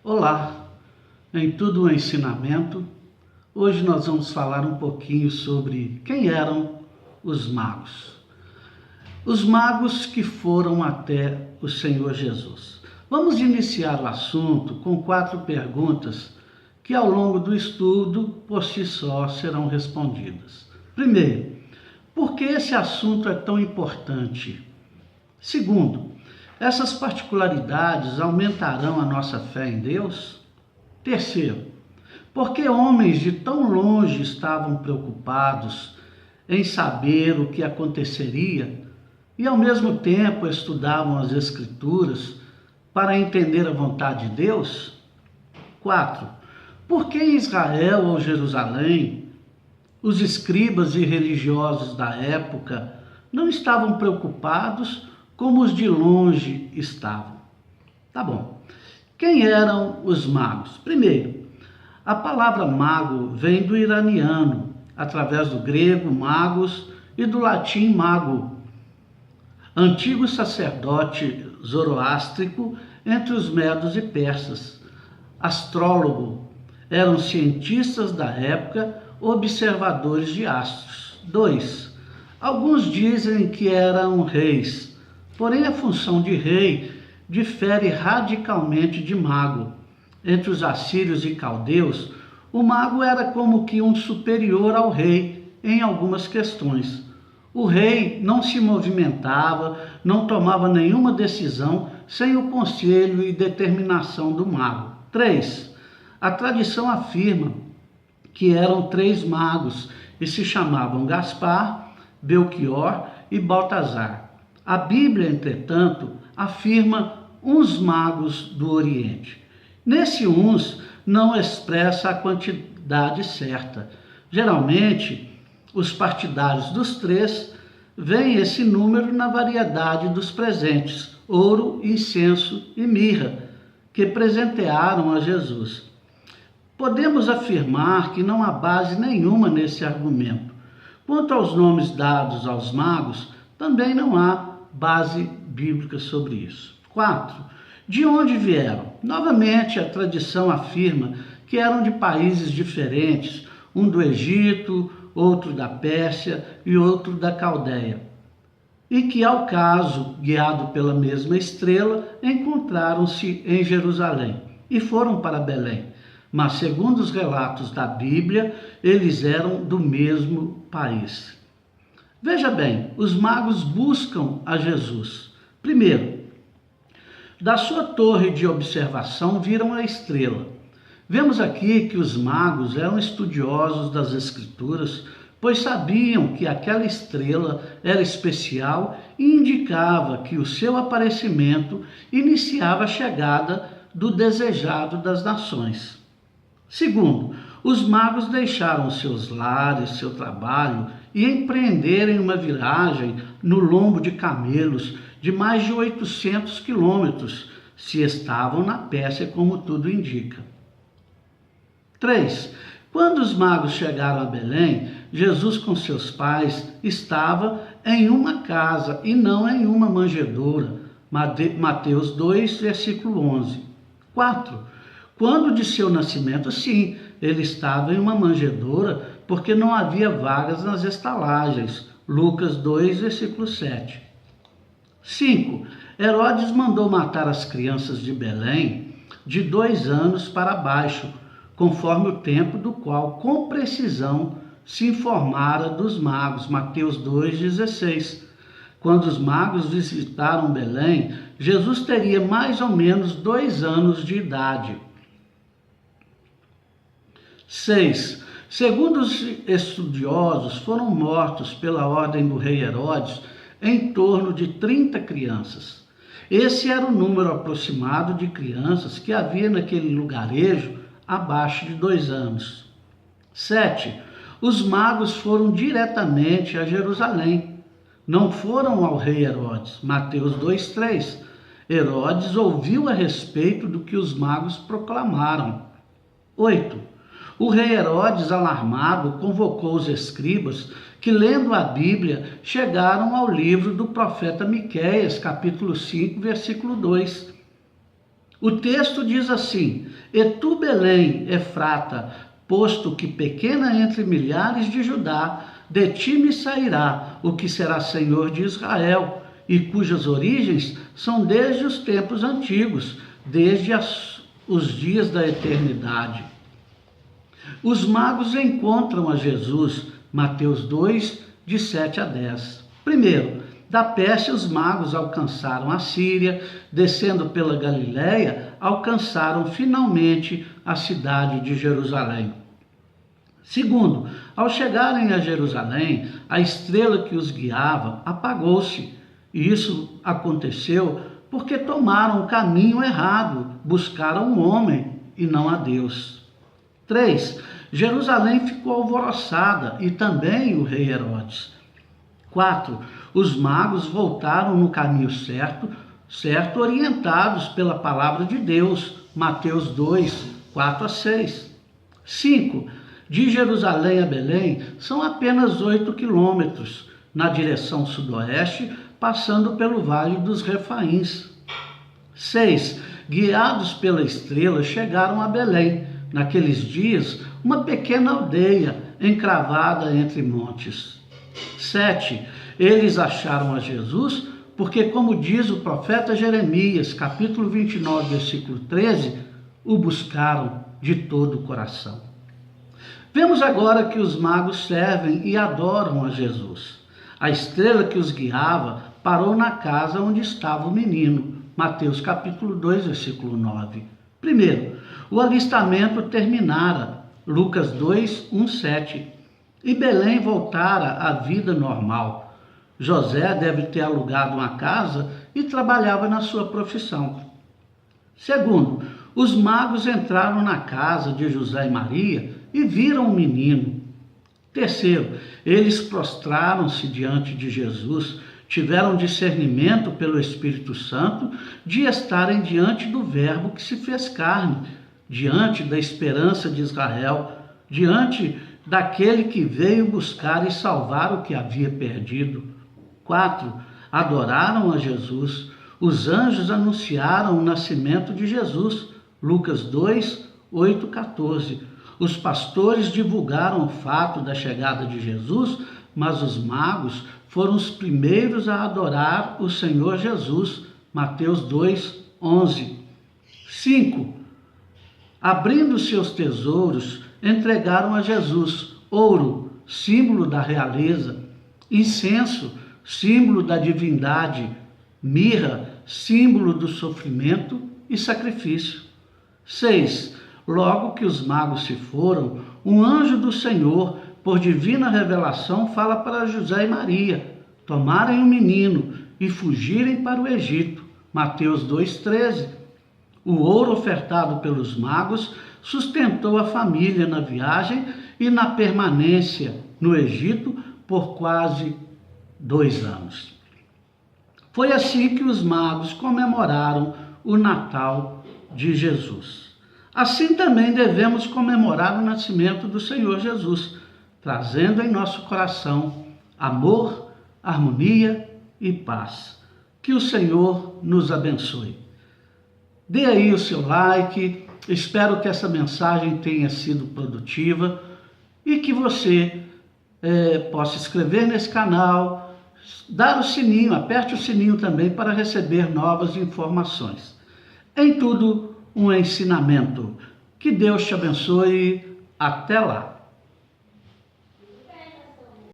Olá, em tudo o ensinamento. Hoje nós vamos falar um pouquinho sobre quem eram os magos. Os magos que foram até o Senhor Jesus. Vamos iniciar o assunto com 4 perguntas que ao longo do estudo, por si só, serão respondidas. Primeiro, por que esse assunto é tão importante? Segundo, essas particularidades aumentarão a nossa fé em Deus? Terceiro, por que homens de tão longe estavam preocupados em saber o que aconteceria e ao mesmo tempo estudavam as Escrituras para entender a vontade de Deus? 4. Por que em Israel ou Jerusalém os escribas e religiosos da época não estavam preocupados como os de longe estavam? Tá bom. Quem eram os magos? Primeiro, a palavra mago vem do iraniano, através do grego magos e do latim mago, antigo sacerdote zoroástrico entre os medos e persas. Astrólogo, eram cientistas da época, observadores de astros. 2. Alguns dizem que eram reis, porém a função de rei difere radicalmente de mago. Entre os assírios e caldeus, o mago era como que um superior ao rei em algumas questões. O rei não se movimentava, não tomava nenhuma decisão sem o conselho e determinação do mago. 3. A tradição afirma que eram 3 magos e se chamavam Gaspar, Belchior e Baltazar. A Bíblia, entretanto, afirma uns magos do Oriente. Nesse uns não expressa a quantidade certa. Geralmente, os partidários dos 3 veem esse número na variedade dos presentes, ouro, incenso e mirra, que presentearam a Jesus. Podemos afirmar que não há base nenhuma nesse argumento. Quanto aos nomes dados aos magos, também não há base bíblica sobre isso. 4. De onde vieram? Novamente, a tradição afirma que eram de países diferentes, um do Egito, outro da Pérsia e outro da Caldeia. E que, ao caso, guiado pela mesma estrela, encontraram-se em Jerusalém e foram para Belém. Mas, segundo os relatos da Bíblia, eles eram do mesmo país. Veja bem, os magos buscam a Jesus. Primeiro, da sua torre de observação viram a estrela. Vemos aqui que os magos eram estudiosos das Escrituras, pois sabiam que aquela estrela era especial e indicava que o seu aparecimento iniciava a chegada do desejado das nações. Segundo, os magos deixaram seus lares, seu trabalho e empreenderam uma viagem no lombo de camelos de mais de 800 quilômetros, se estavam na Pérsia, como tudo indica. 3. Quando os magos chegaram a Belém, Jesus com seus pais estava em uma casa e não em uma manjedoura. Mateus 2, versículo 11. 4. Quando de seu nascimento, sim, ele estava em uma manjedoura, porque não havia vagas nas estalagens. Lucas 2, versículo 7. 5. Herodes mandou matar as crianças de Belém de 2 anos para baixo, conforme o tempo do qual, com precisão, se informara dos magos. Mateus 2,16. Quando os magos visitaram Belém, Jesus teria mais ou menos 2 anos de idade. 6. Segundo os estudiosos, foram mortos pela ordem do rei Herodes em torno de 30 crianças. Esse era o número aproximado de crianças que havia naquele lugarejo abaixo de 2 anos. 7. Os magos foram diretamente a Jerusalém. Não foram ao rei Herodes. Mateus 2,3. Herodes ouviu a respeito do que os magos proclamaram. 8. O rei Herodes, alarmado, convocou os escribas que, lendo a Bíblia, chegaram ao livro do profeta Miqueias, capítulo 5, versículo 2. O texto diz assim: E tu, Belém, Efrata, posto que pequena entre milhares de Judá, de ti me sairá o que será Senhor de Israel, e cujas origens são desde os tempos antigos, desde os dias da eternidade. Os magos encontram a Jesus, Mateus 2, de 7 a 10. Primeiro, da Pérsia os magos alcançaram a Síria, descendo pela Galiléia, alcançaram finalmente a cidade de Jerusalém. Segundo, ao chegarem a Jerusalém, a estrela que os guiava apagou-se, e isso aconteceu porque tomaram o caminho errado, buscaram um homem e não a Deus. 3. Jerusalém ficou alvoroçada e também o rei Herodes. 4. Os magos voltaram no caminho certo, orientados pela palavra de Deus, Mateus 2, 4 a 6. 5. De Jerusalém a Belém são apenas 8 quilômetros, na direção sudoeste, passando pelo Vale dos Refaíns. 6. Guiados pela estrela, chegaram a Belém, naqueles dias, uma pequena aldeia encravada entre montes. 7. Eles acharam a Jesus porque, como diz o profeta Jeremias, capítulo 29, versículo 13, o buscaram de todo o coração. Vemos agora que os magos servem e adoram a Jesus. A estrela que os guiava parou na casa onde estava o menino. Mateus capítulo 2, versículo 9. Primeiro, o alistamento terminara. Lucas 2, 1, 7. E Belém voltara à vida normal. José deve ter alugado uma casa e trabalhava na sua profissão. Segundo, os magos entraram na casa de José e Maria e viram o menino. Terceiro, eles prostraram-se diante de Jesus, tiveram discernimento pelo Espírito Santo de estarem diante do Verbo que se fez carne, diante da esperança de Israel, diante daquele que veio buscar e salvar o que havia perdido. 4. Adoraram a Jesus. Os anjos anunciaram o nascimento de Jesus. Lucas 2, 8, 14. Os pastores divulgaram o fato da chegada de Jesus, mas os magos foram os primeiros a adorar o Senhor Jesus. Mateus 2, 11. 5. Abrindo seus tesouros, entregaram a Jesus ouro, símbolo da realeza, incenso, símbolo da divindade, mirra, símbolo do sofrimento e sacrifício. 6. Logo que os magos se foram, um anjo do Senhor, por divina revelação, fala para José e Maria tomarem o menino e fugirem para o Egito. Mateus 2,13. O ouro ofertado pelos magos sustentou a família na viagem e na permanência no Egito por quase 2 anos. Foi assim que os magos comemoraram o Natal de Jesus. Assim também devemos comemorar o nascimento do Senhor Jesus, trazendo em nosso coração amor, harmonia e paz. Que o Senhor nos abençoe. Dê aí o seu like, espero que essa mensagem tenha sido produtiva e que você possa inscrever nesse canal, dar o sininho, aperte o sininho também para receber novas informações. Em tudo, um ensinamento. Que Deus te abençoe. Até lá!